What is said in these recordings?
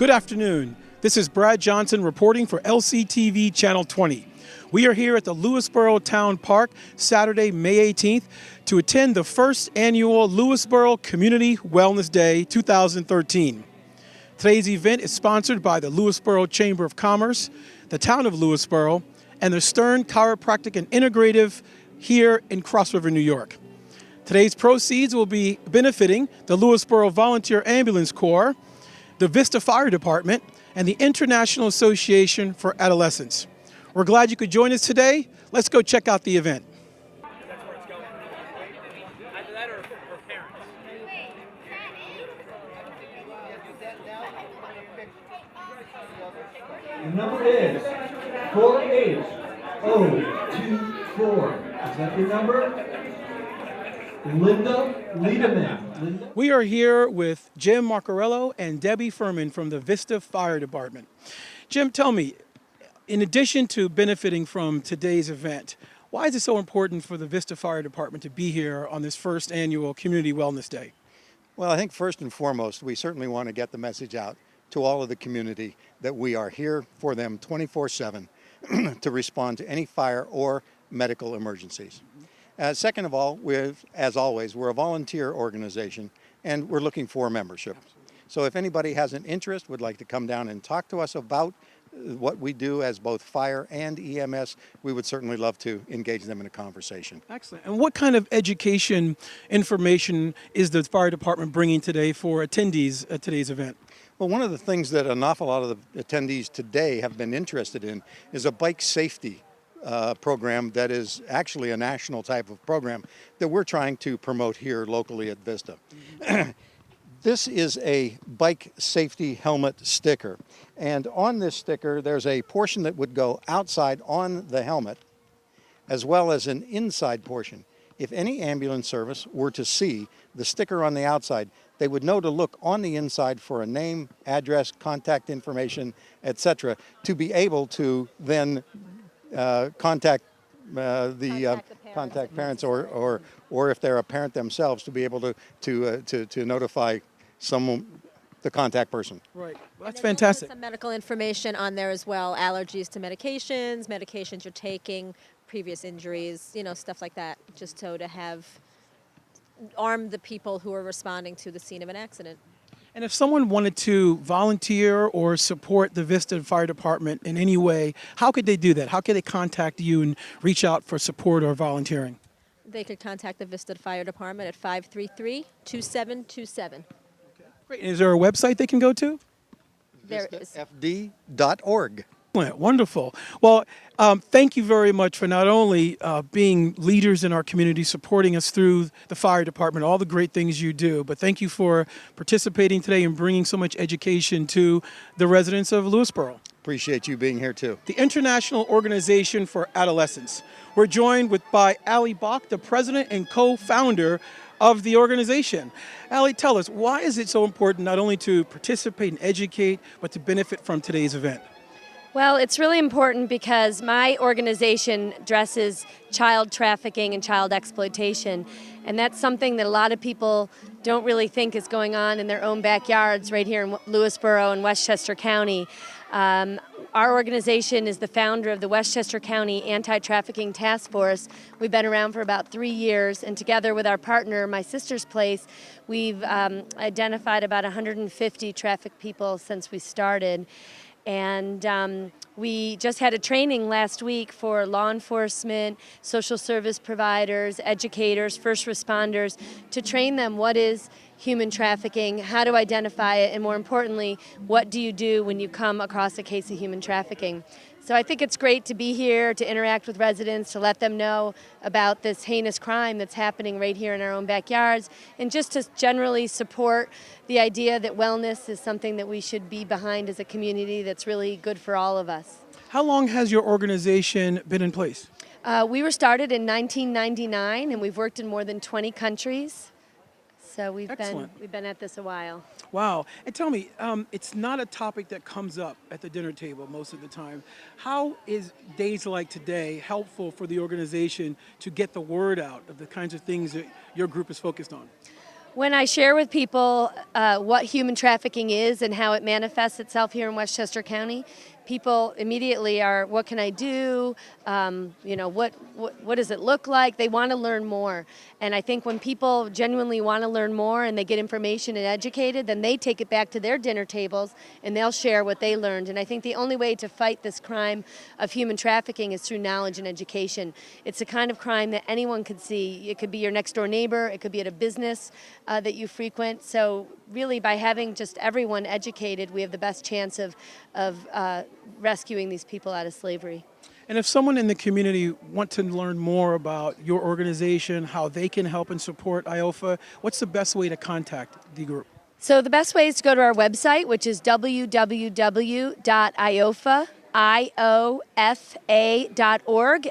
Good afternoon. This is Brad Johnson reporting for LCTV Channel 20. We are here at the Lewisboro Town Park Saturday, May 18th to attend the first annual Lewisboro Community Wellness Day 2013. Today's event is sponsored by the Lewisboro Chamber of Commerce, the Town of Lewisboro, and the Stern Chiropractic and Integrative here in Cross River, New York. Today's proceeds will be benefiting the Lewisboro Volunteer Ambulance Corps, the Vista Fire Department, and the International Association for Adolescents. We're glad you could join us today. Let's go check out the event. The number is 48024. Is that your number? Linda Liederman. We are here with Jim Marcarello and Debbie Furman from the Vista Fire Department. Jim, tell me, in addition to benefiting from today's event, why is it so important for the Vista Fire Department to be here on this first annual Community Wellness Day? Well, I think first and foremost, we certainly want to get the message out to all of the community that we are here for them 24/7 to respond to any fire or medical emergencies. Second of all, as always, we're a volunteer organization and we're looking for membership. So if anybody has an interest, would like to come down and talk to us about what we do as both fire and EMS, we would certainly love to engage them in a conversation. Excellent. And what kind of education information is the fire department bringing today for attendees at today's event? Well, one of the things that an awful lot of the attendees today have been interested in is a bike safety program that is actually a national type of program that we're trying to promote here locally at Vista. This is a bike safety helmet sticker, and on this sticker there's a portion that would go outside on the helmet as well as an inside portion. If any ambulance service were to see the sticker on the outside, they would know to look on the inside for a name, address, contact information, etc., to be able to then contact parents, or if they're a parent themselves, to be able to notify someone, the contact person. Right. Well, that's fantastic. Some medical information on there as well, allergies to medications you're taking, previous injuries, stuff like that, just so to arm the people who are responding to the scene of an accident. And if someone wanted to volunteer or support the Vista Fire Department in any way, how could they do that? How could they contact you and reach out for support or volunteering? They could contact the Vista Fire Department at 533-2727. Great. And is there a website they can go to? There is. VistaFD.org. Wonderful. Well, thank you very much for not only being leaders in our community, supporting us through the fire department, all the great things you do, but thank you for participating today and bringing so much education to the residents of Lewisboro. Appreciate you being here too. The International Organization for Adolescents. We're joined by Ali Bach, the president and co-founder of the organization. Ali, tell us, why is it so important not only to participate and educate, but to benefit from today's event? Well, it's really important because my organization addresses child trafficking and child exploitation, and that's something that a lot of people don't really think is going on in their own backyards right here in Lewisboro and Westchester County. Our organization is the founder of the Westchester County Anti-Trafficking Task Force. We've been around for about 3 years, and together with our partner, My Sister's Place, we've identified about 150 trafficked people since we started. And we just had a training last week for law enforcement, social service providers, educators, first responders, to train them what is human trafficking, how to identify it, and more importantly, what do you do when you come across a case of human trafficking. So I think it's great to be here, to interact with residents, to let them know about this heinous crime that's happening right here in our own backyards, and just to generally support the idea that wellness is something that we should be behind as a community that's really good for all of us. How long has your organization been in place? We were started in 1999, and we've worked in more than 20 countries. So we've been at this a while. Wow. And tell me, it's not a topic that comes up at the dinner table most of the time. How is days like today helpful for the organization to get the word out of the kinds of things that your group is focused on? When I share with people what human trafficking is and how it manifests itself here in Westchester County, people immediately are, what can I do? What does it look like? They want to learn more. And I think when people genuinely want to learn more and they get information and educated, then they take it back to their dinner tables and they'll share what they learned. And I think the only way to fight this crime of human trafficking is through knowledge and education. It's a kind of crime that anyone could see. It could be your next door neighbor, it could be at a business that you frequent. So really, by having just everyone educated, we have the best chance of rescuing these people out of slavery. And if someone in the community want to learn more about your organization, how they can help and support IOFA, what's the best way to contact the group? So the best way is to go to our website, which is www.iofa.org,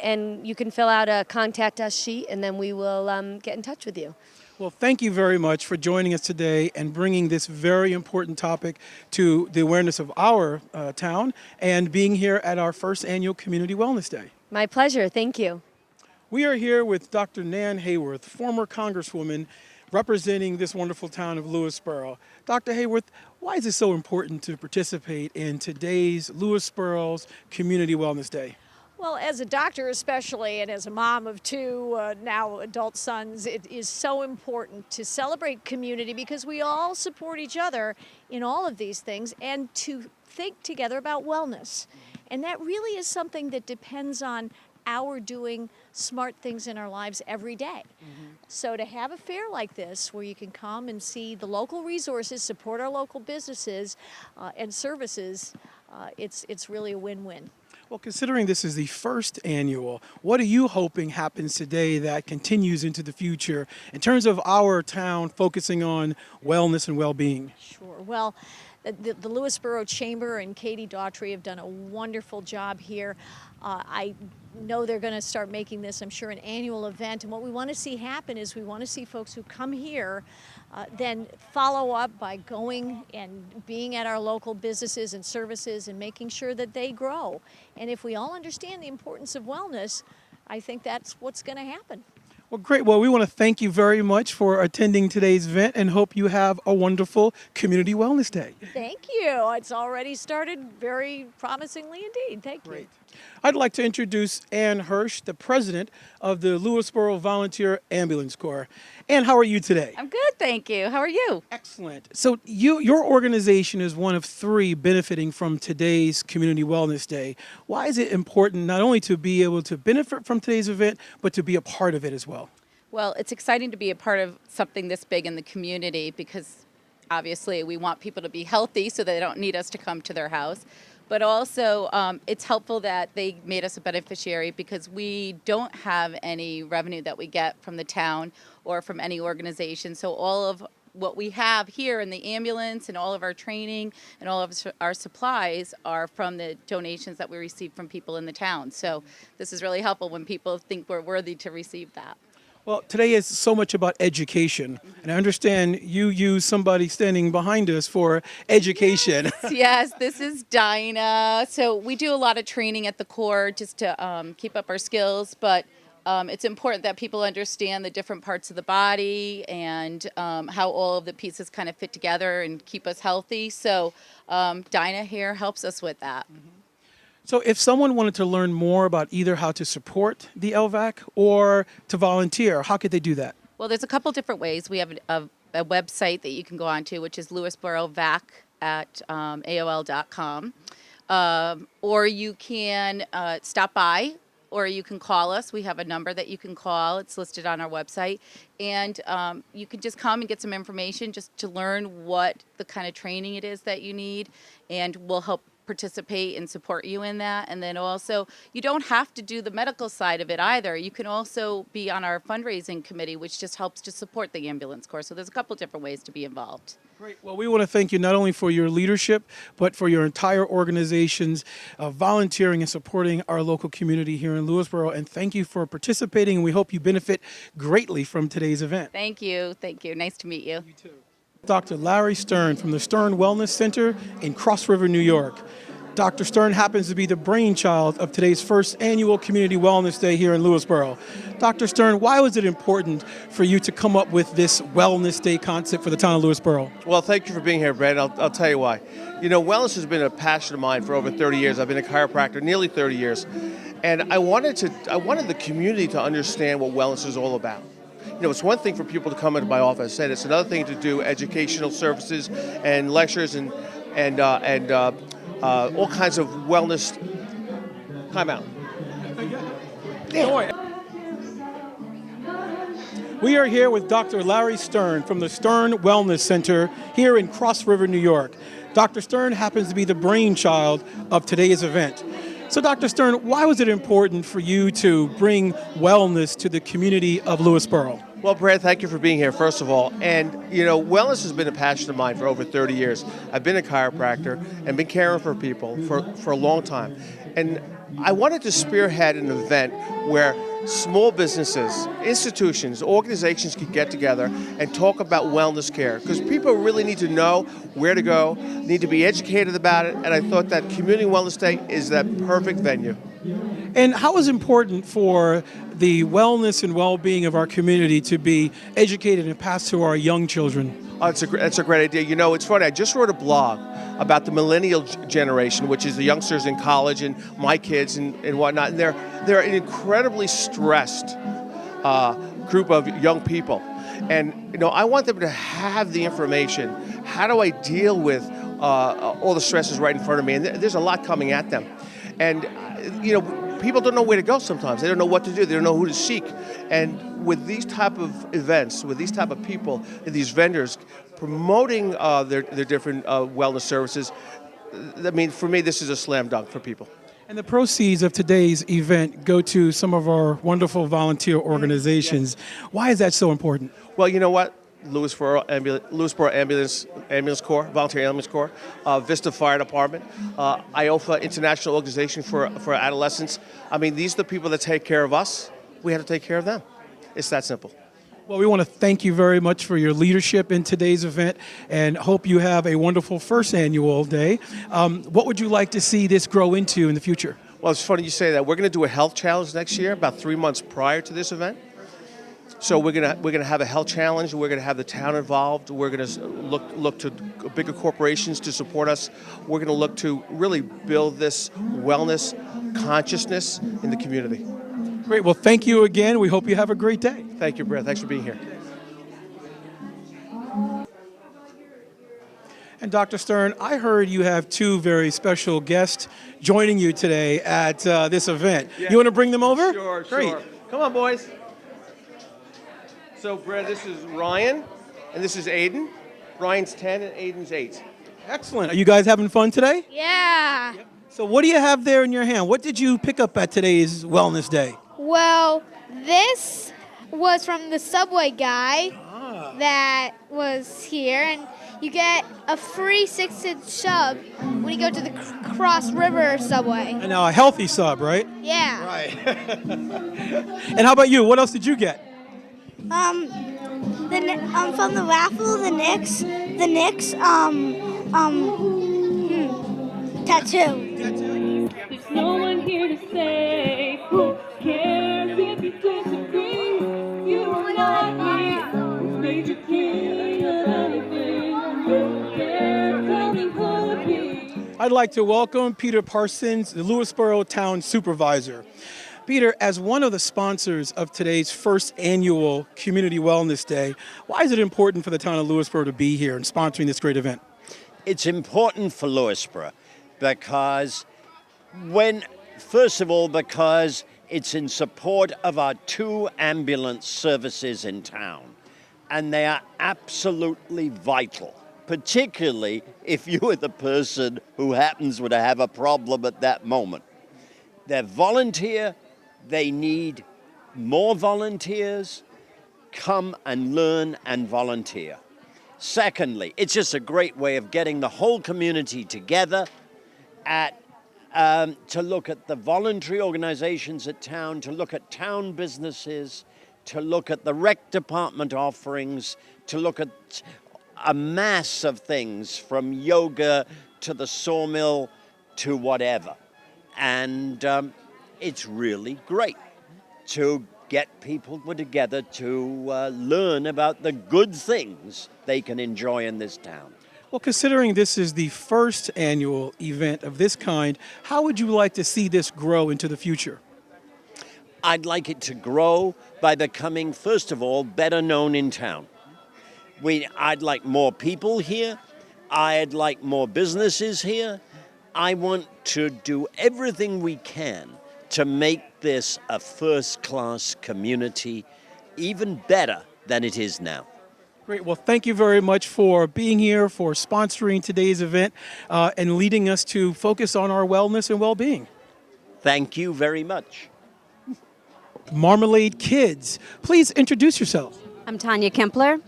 and you can fill out a contact us sheet, and then we will get in touch with you. Well, thank you very much for joining us today and bringing this very important topic to the awareness of our town and being here at our first annual Community Wellness Day. My pleasure. Thank you. We are here with Dr. Nan Hayworth, former Congresswoman representing this wonderful town of Lewisboro. Dr. Hayworth, why is it so important to participate in today's Lewisboro's Community Wellness Day? Well, as a doctor especially, and as a mom of two now adult sons, it is so important to celebrate community because we all support each other in all of these things and to think together about wellness. And that really is something that depends on our doing smart things in our lives every day. So to have a fair like this where you can come and see the local resources, support our local businesses and services, it's really a win-win. Well, considering this is the first annual, what are you hoping happens today that continues into the future in terms of our town focusing on wellness and well-being? Sure. Well, the Lewisboro Chamber and Katie Daughtry have done a wonderful job here. I know they're going to start making this, I'm sure, an annual event. And what we want to see happen is we want to see folks who come here then follow up by going and being at our local businesses and services and making sure that they grow. And if we all understand the importance of wellness, I think that's what's going to happen. Well, great. Well, we want to thank you very much for attending today's event and hope you have a wonderful Community Wellness Day. Thank you. It's already started very promisingly indeed. Thank you. Great. I'd like to introduce Ann Hirsch, the president of the Lewisboro Volunteer Ambulance Corps. Ann, how are you today? I'm good, thank you. How are you? Excellent. So your organization is one of three benefiting from today's Community Wellness Day. Why is it important not only to be able to benefit from today's event, but to be a part of it as well? Well, it's exciting to be a part of something this big in the community because obviously we want people to be healthy so they don't need us to come to their house. But also, it's helpful that they made us a beneficiary because we don't have any revenue that we get from the town or from any organization. So all of what we have here in the ambulance and all of our training and all of our supplies are from the donations that we receive from people in the town. So this is really helpful when people think we're worthy to receive that. Well, today is so much about education, and I understand you use somebody standing behind us for education. Yes, this is Dinah. So we do a lot of training at the Corps just to keep up our skills, but it's important that people understand the different parts of the body and how all of the pieces kind of fit together and keep us healthy. So Dinah here helps us with that. So if someone wanted to learn more about either how to support the LVAC or to volunteer, how could they do that? Well, there's a couple different ways. We have a website that you can go on to, which is lewisborovac at AOL.com. Or you can stop by, or you can call us. We have a number that you can call. It's listed on our website. And you can just come and get some information just to learn what the kind of training it is that you need, and we'll help participate and support you in that. And then also, you don't have to do the medical side of it either. You can also be on our fundraising committee, which just helps to support the ambulance corps. So there's a couple different ways to be involved. Great. Well, we want to thank you not only for your leadership, but for your entire organization's volunteering and supporting our local community here in Lewisboro. And thank you for participating, and we hope you benefit greatly from today's event. Thank you. Thank you. Nice to meet you. You too. Dr. Larry Stern from the Stern Wellness Center in Cross River, New York. Dr. Stern happens to be the brainchild of today's first annual Community Wellness Day here in Lewisboro. Dr. Stern, why was it important for you to come up with this Wellness Day concept for the town of Lewisboro? Well, thank you for being here, Brad. I'll tell you why. You know, wellness has been a passion of mine for over 30 years. I've been a chiropractor nearly 30 years. And I wanted the community to understand what wellness is all about. You know, it's one thing for people to come into my office, and it's another thing to do educational services and lectures and all kinds of wellness. Time out. We are here with Dr. Larry Stern from the Stern Wellness Center here in Cross River, New York. Dr. Stern happens to be the brainchild of today's event. So, Dr. Stern, why was it important for you to bring wellness to the community of Lewisboro? Well, Brad, thank you for being here, first of all. And, you know, wellness has been a passion of mine for over 30 years. I've been a chiropractor and been caring for people for a long time. And I wanted to spearhead an event where small businesses, institutions, organizations could get together and talk about wellness care, because people really need to know where to go, need to be educated about it, and I thought that Community Wellness Day is that perfect venue. And how is it important for the wellness and well-being of our community to be educated and passed to our young children? That's a great idea. You know, it's funny, I just wrote a blog about the millennial generation, which is the youngsters in college and my kids and whatnot. And they're an incredibly stressed group of young people. And, you know, I want them to have the information. How do I deal with all the stresses right in front of me? And there's a lot coming at them. And, you know, people don't know where to go sometimes. They don't know what to do. They don't know who to seek. And with these type of events, with these type of people, these vendors promoting their different wellness services, I mean, for me, this is a slam dunk for people. And the proceeds of today's event go to some of our wonderful volunteer organizations. Why is that so important? Well, you know what? Lewisboro Ambulance Corps, Volunteer Ambulance Corps, Vista Fire Department, IOFA International Organization for Adolescents. I mean, these are the people that take care of us. We have to take care of them. It's that simple. Well, we want to thank you very much for your leadership in today's event and hope you have a wonderful first annual day. What would you like to see this grow into in the future? Well, it's funny you say that. We're going to do a health challenge next year, about 3 months prior to this event. So we're gonna have a health challenge. We're gonna have the town involved. We're gonna look to bigger corporations to support us. We're gonna look to really build this wellness consciousness in the community. Great. Well, thank you again. We hope you have a great day. Thank you, Brett. Thanks for being here. And Dr. Stern, I heard you have two very special guests joining you today at this event. Yeah. You want to bring them over? Sure. Great. Come on, boys. So, Brad, this is Ryan, and this is Aiden. Ryan's 10 and Aiden's 8. Excellent. Are you guys having fun today? Yeah. Yep. So what do you have there in your hand? What did you pick up at today's Wellness Day? Well, this was from the Subway guy that was here, and you get a free 6-inch sub when you go to the Cross River Subway. And now a healthy sub, right? Yeah. Right. And how about you? What else did you get? From the raffle, the Knicks, tattoo. There's no one here to say who cares if you disagree. You and I, Major King of anything. Who cares? Tell me who it be. I'd like to welcome Peter Parsons, the Lewisboro Town Supervisor. Peter, as one of the sponsors of today's first annual Community Wellness Day, why is it important for the town of Lewisboro to be here and sponsoring this great event? It's important for Lewisboro because because it's in support of our 2 ambulance services in town, and they are absolutely vital, particularly if you are the person who happens to have a problem at that moment. They're volunteer. They need more volunteers. Come and learn and volunteer. Secondly, it's just a great way of getting the whole community together to look at the voluntary organizations at town, to look at town businesses, to look at the rec department offerings, to look at a mass of things from yoga to the sawmill to whatever. And it's really great to get people together to learn about the good things they can enjoy in this town. Well, considering this is the first annual event of this kind, how would you like to see this grow into the future? I'd like it to grow by becoming, first of all, better known in town. I'd like more people here. I'd like more businesses here. I want to do everything we can to make this a first-class community, even better than it is now. Great. Well, thank you very much for being here, for sponsoring today's event, and leading us to focus on our wellness and well-being. Thank you very much. Marmalade Kids, please introduce yourself. I'm Tanya Kempler.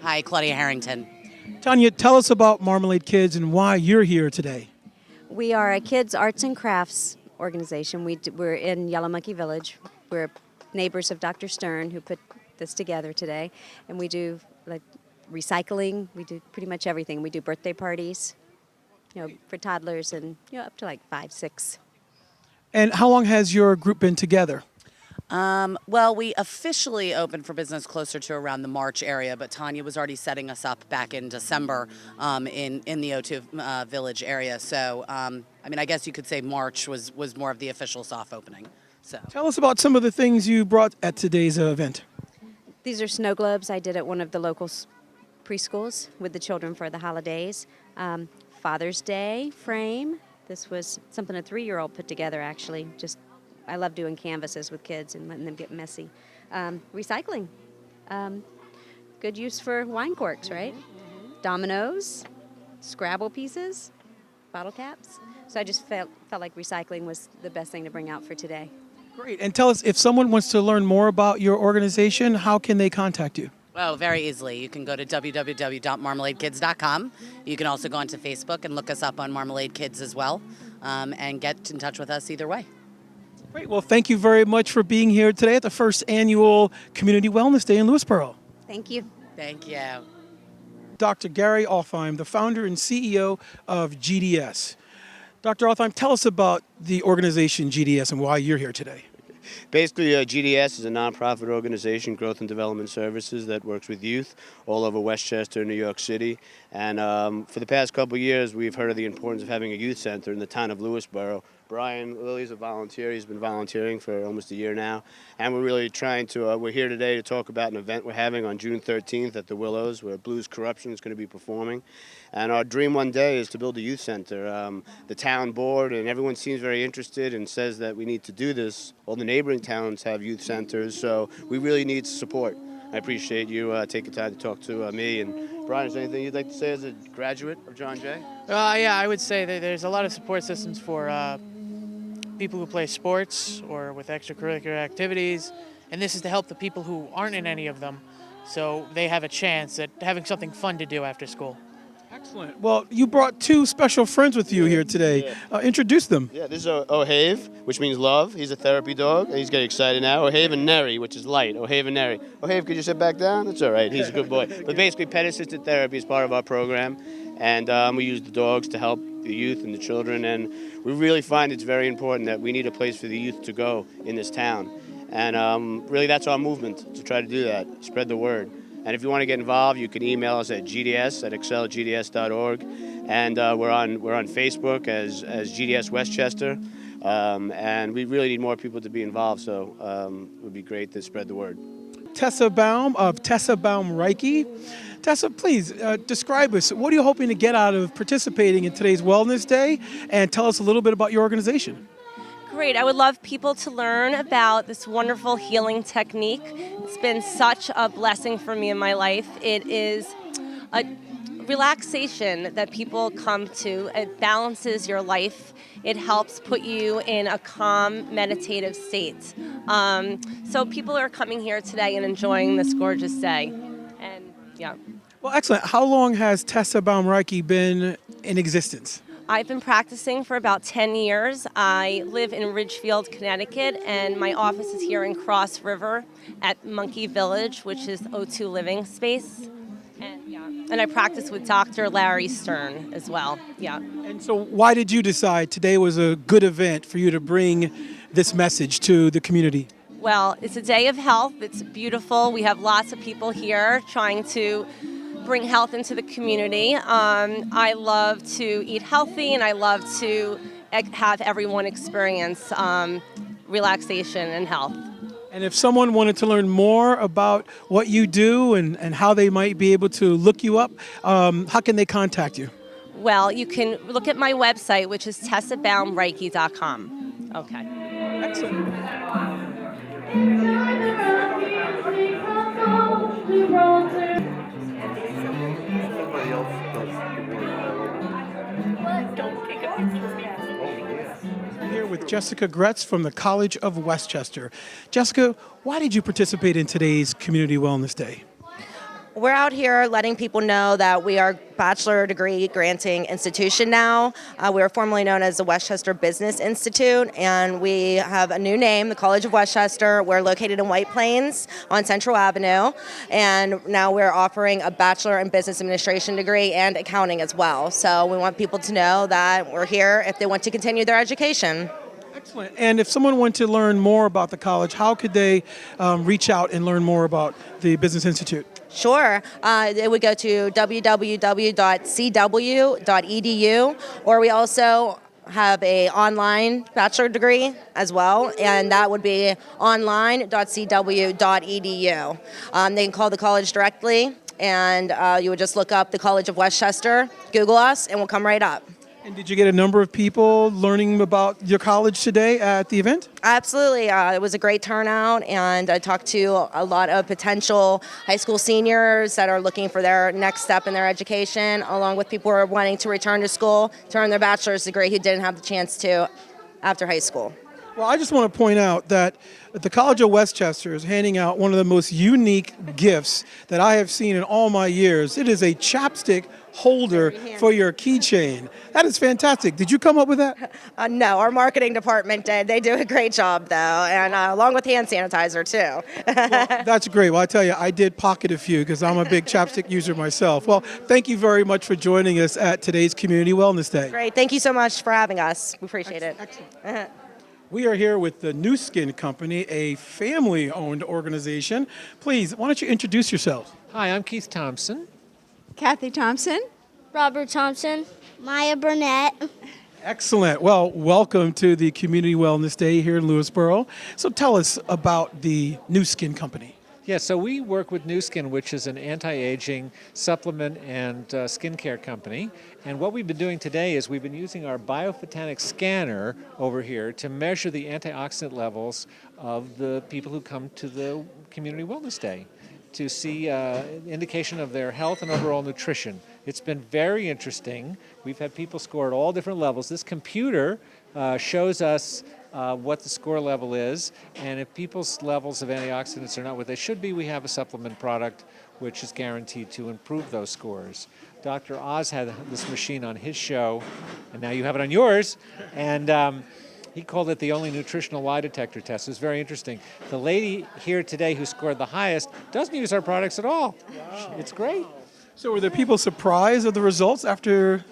Hi, Claudia Harrington. Tanya, tell us about Marmalade Kids and why you're here today. We are a kids arts and crafts organization. We're in Yellow Monkey Village. We're neighbors of Dr. Stern, who put this together today, and we do like recycling. We do pretty much everything. We do birthday parties, for toddlers and up to like 5, 6. And how long has your group been together? Well, we officially opened for business closer to around the March area, but Tanya was already setting us up back in December in the O2 Village area. So, I guess you could say March was more of the official soft opening. So, Tell us about some of the things you brought at today's event. These are snow globes I did at one of the local preschools with the children for the holidays. Father's Day frame. This was something a 3-year-old put together, actually. I love doing canvases with kids and letting them get messy. Recycling. Good use for wine corks, right? Dominoes, Scrabble pieces, bottle caps. So I just felt like recycling was the best thing to bring out for today. Great. And tell us, if someone wants to learn more about your organization, how can they contact you? well, very easily. You can go to www.marmaladekids.com. You can also go onto Facebook and look us up on Marmalade Kids as well, and get in touch with us either way. Great. Well, thank you very much for being here today at the first annual Community Wellness Day in Lewisboro. Thank you. Thank you. Dr. Gary Altheim, the founder and CEO of GDS. Dr. Altheim, tell us about the organization GDS and why you're here today. Basically, GDS is a nonprofit organization, Growth and Development Services, that works with youth all over Westchester, New York City. And for the past couple of years, we've heard of the importance of having a youth center in the town of Lewisboro. Brian Lilly's a volunteer. He's been volunteering for almost a year now. And we're really trying to, we're here today to talk about an event we're having on June 13th at the Willows, where Blues Corruption is going to be performing. And our dream one day is to build a youth center. The town board and everyone seems very interested and says that we need to do this. All the neighboring towns have youth centers, so we really need support. I appreciate you taking time to talk to me. And Brian, is there anything you'd like to say as a graduate of John Jay? Yeah, I would say that there's a lot of support systems for people who play sports or with extracurricular activities, and this is to help the people who aren't in any of them, so they have a chance at having something fun to do after school. Excellent. Well, you brought two special friends with you here today. Introduce them. Yeah, this is Ohave, which means love. He's a therapy dog, and he's getting excited now. Ohave and Neri, which is light. Ohave and Neri. Ohave, could you sit back down? That's all right. He's a good boy. But basically, pet-assisted therapy is part of our program, and we use the dogs to help the youth and the children, and we really find it's very important that we need a place for the youth to go in this town. And really, that's our movement, to try to do that, spread the word. And if you want to get involved, you can email us at gds@excelgds.org. And we're on Facebook as GDS Westchester. And we really need more people to be involved, so it would be great to spread the word. Tessa BAM of Tessa BAM Reiki. Tessa, please describe us. What are you hoping to get out of participating in today's Wellness Day? And tell us a little bit about your organization. Great. I would love people to learn about this wonderful healing technique. It's been such a blessing for me in my life. It is a relaxation that people come to. It balances your life. It helps put you in a calm, meditative state. So people are coming here today and enjoying this gorgeous day. And yeah. Well, excellent. How long has Tessa BAM Reiki been in existence? I've been practicing for about 10 years. I live in Ridgefield, Connecticut, and my office is here in Cross River at Monkey Village, which is O2 Living Space. And and I practice with Dr. Larry Stern as well. Yeah. And so why did you decide today was a good event for you to bring this message to the community? Well, it's a day of health. It's beautiful. We have lots of people here trying to bring health into the community. I love to eat healthy, and I love to have everyone experience relaxation and health. And if someone wanted to learn more about what you do and how they might be able to look you up, how can they contact you? Well, you can look at my website, which is tessabamreiki.com. Okay. Excellent. Here with Jessica Gretz from the College of Westchester. Jessica, why did you participate in today's Community Wellness Day? We're out here letting people know that we are bachelor degree granting institution now. We are formerly known as the Westchester Business Institute, and we have a new name, the College of Westchester. We're located in White Plains on Central Avenue, and now we're offering a Bachelor in Business Administration degree and accounting as well. So we want people to know that we're here if they want to continue their education. Excellent. And if someone wanted to learn more about the college, how could they reach out and learn more about the Business Institute? Sure. They would go to www.cw.edu, or we also have a online bachelor degree as well, and that would be online.cw.edu. They can call the college directly, and you would just look up the College of Westchester, Google us, and we'll come right up. And did you get a number of people learning about your college today at the event? Absolutely. It was a great turnout, and I talked to a lot of potential high school seniors that are looking for their next step in their education, along with people who are wanting to return to school to earn their bachelor's degree who didn't have the chance to after high school. Well, I just want to point out that the College of Westchester is handing out one of the most unique gifts that I have seen in all my years. It is a chapstick holder for your keychain. That is fantastic. Did you come up with that? No, our marketing department did. They do a great job, though, and along with hand sanitizer, too. Well, that's great. Well, I tell you, I did pocket a few because I'm a big chapstick user myself. Well, thank you very much for joining us at today's Community Wellness Day. Great. Thank you so much for having us. We appreciate it. Excellent. We are here with the New Skin Company, a family-owned organization. Please, why don't you introduce yourselves? Hi, I'm Keith Thompson. Kathy Thompson. Robert Thompson. Maya Burnett. Excellent. Well, welcome to the Community Wellness Day here in Lewisboro. So tell us about the New Skin Company. Yeah, so we work with New Skin, which is an anti-aging supplement and skincare company. And what we've been doing today is we've been using our biophotonic scanner over here to measure the antioxidant levels of the people who come to the Community Wellness Day to see indication of their health and overall nutrition. It's been very interesting. We've had people score at all different levels. This computer shows us what the score level is, and if people's levels of antioxidants are not what they should be, we have a supplement product which is guaranteed to improve those scores. Dr. Oz had this machine on his show, and now you have it on yours, and he called it the only nutritional lie detector test. It was very interesting. The lady here today who scored the highest doesn't use our products at all. Wow. It's great. So were there people surprised of the results after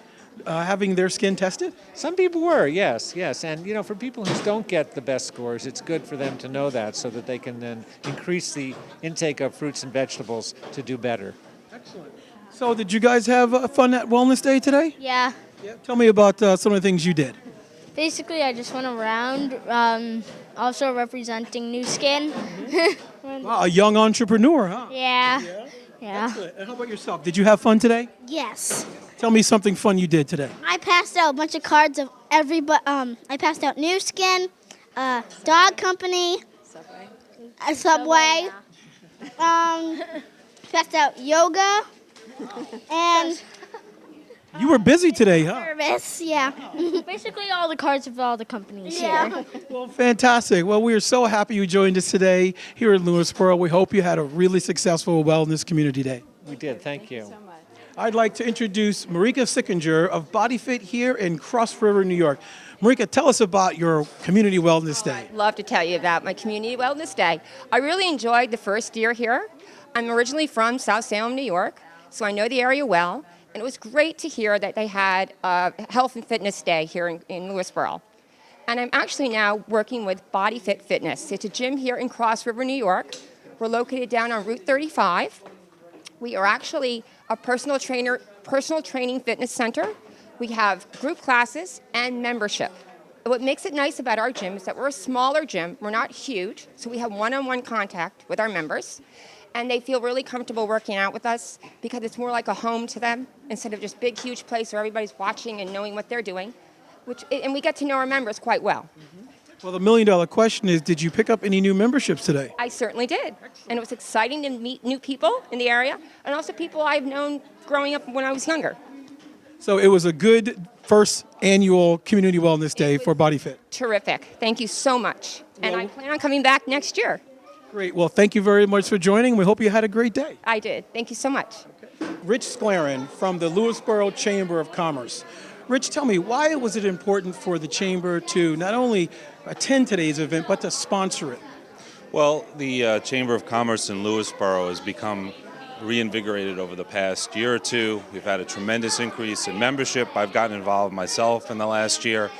having their skin tested? Some people were, yes. And, you know, for people who don't get the best scores, it's good for them to know that so that they can then increase the intake of fruits and vegetables to do better. Excellent. So did you guys have fun at Wellness Day today? Yeah. Tell me about some of the things you did. Basically, I just went around, also representing New Skin. Wow, a young entrepreneur, huh? Yeah. Excellent. And how about yourself? Did you have fun today? Yes. Tell me something fun you did today. I passed out a bunch of cards of everybody. I passed out New Skin, Dog Company, Subway. Passed out yoga, and You were busy today, huh? service. Yeah. Basically, all the cards of all the companies here. Well, fantastic. Well, we are so happy you joined us today here in Lewisboro. We hope you had a really successful Wellness Community Day. We did, thank you. I'd like to introduce Marika Sickinger of Body Fit here in Cross River, New York. Marika, tell us about your Community Wellness Day. I'd love to tell you about my Community Wellness Day. I really enjoyed the first year here. I'm originally from South Salem, New York, so I know the area well. And it was great to hear that they had a health and fitness day here in Lewisboro. And I'm actually now working with Body Fit Fitness. It's a gym here in Cross River, New York. We're located down on Route 35. We are actually a personal training fitness center. We have group classes and membership. What makes it nice about our gym is that we're a smaller gym. We're not huge, so we have one-on-one contact with our members. And they feel really comfortable working out with us because it's more like a home to them instead of just big, huge place where everybody's watching and knowing what they're doing. And we get to know our members quite well. Well, the million-dollar question is, did you pick up any new memberships today? I certainly did. And it was exciting to meet new people in the area and also people I've known growing up when I was younger. So it was a good first annual Community Wellness Day for Body Fit. Terrific. Thank you so much. And I plan on coming back next year. Great. Well, thank you very much for joining. We hope you had a great day. I did. Thank you so much. Rich Sclaren from the Lewisboro Chamber of Commerce. Rich, tell me, why was it important for the Chamber to not only attend today's event, but to sponsor it? Well, the Chamber of Commerce in Lewisboro has become reinvigorated over the past year or two. We've had a tremendous increase in membership. I've gotten involved myself in the last year.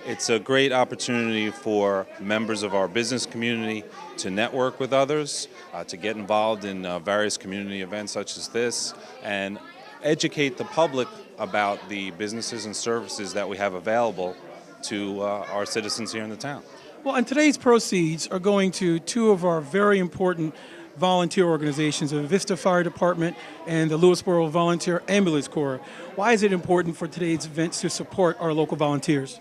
It's a great opportunity for members of our business community to network with others, to get involved in various community events such as this, and educate the public about the businesses and services that we have available to our citizens here in the town. Well, and today's proceeds are going to two of our very important volunteer organizations, the Vista Fire Department and the Lewisboro Volunteer Ambulance Corps. Why is it important for today's events to support our local volunteers?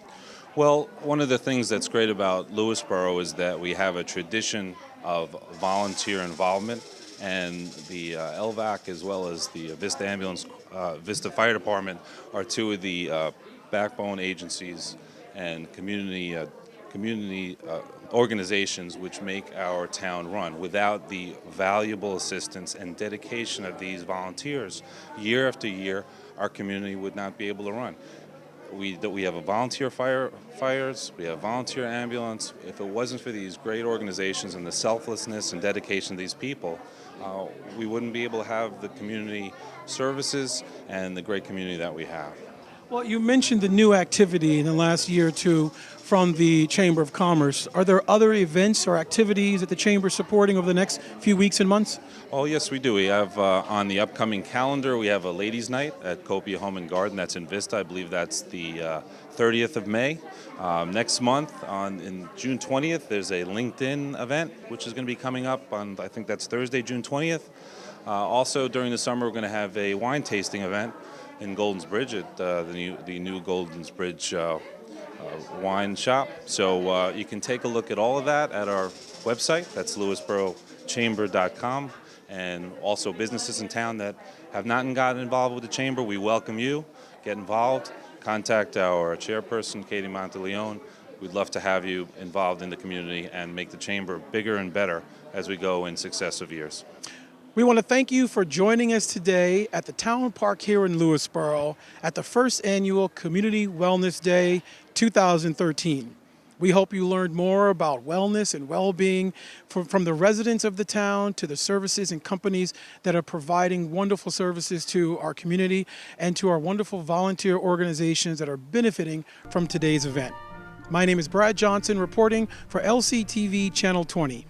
Well, one of the things that's great about Lewisboro is that we have a tradition of volunteer involvement, and the LVAC as well as the Vista Fire Department are two of the backbone agencies and community organizations which make our town run. Without the valuable assistance and dedication of these volunteers, year after year, our community would not be able to run. We have a volunteer fires, we have volunteer ambulance. If it wasn't for these great organizations and the selflessness and dedication of these people, we wouldn't be able to have the community services and the great community that we have. Well, you mentioned the new activity in the last year or two from the Chamber of Commerce. Are there other events or activities that the Chamber is supporting over the next few weeks and months? Oh, yes, we do. We have on the upcoming calendar, we have a ladies' night at Copia Home and Garden. That's in Vista. I believe that's the 30th of May. Next month, in June 20th, there's a LinkedIn event, which is going to be coming up on, I think that's Thursday, June 20th. Also, during the summer, we're going to have a wine tasting event in Goldens Bridge at the new Goldens Bridge wine shop. So you can take a look at all of that at our website. That's lewisborochamber.com. And also businesses in town that have not gotten involved with the Chamber, we welcome you. Get involved. Contact our chairperson, Katie Monteleone. We'd love to have you involved in the community and make the Chamber bigger and better as we go in successive years. We want to thank you for joining us today at the Town Park here in Lewisboro at the first annual Community Wellness Day 2013. We hope you learned more about wellness and well-being from the residents of the town to the services and companies that are providing wonderful services to our community and to our wonderful volunteer organizations that are benefiting from today's event. My name is Brad Johnson, reporting for LCTV Channel 20.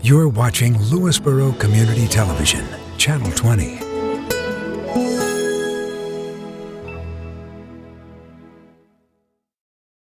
You're watching Lewisboro Community Television, Channel 20.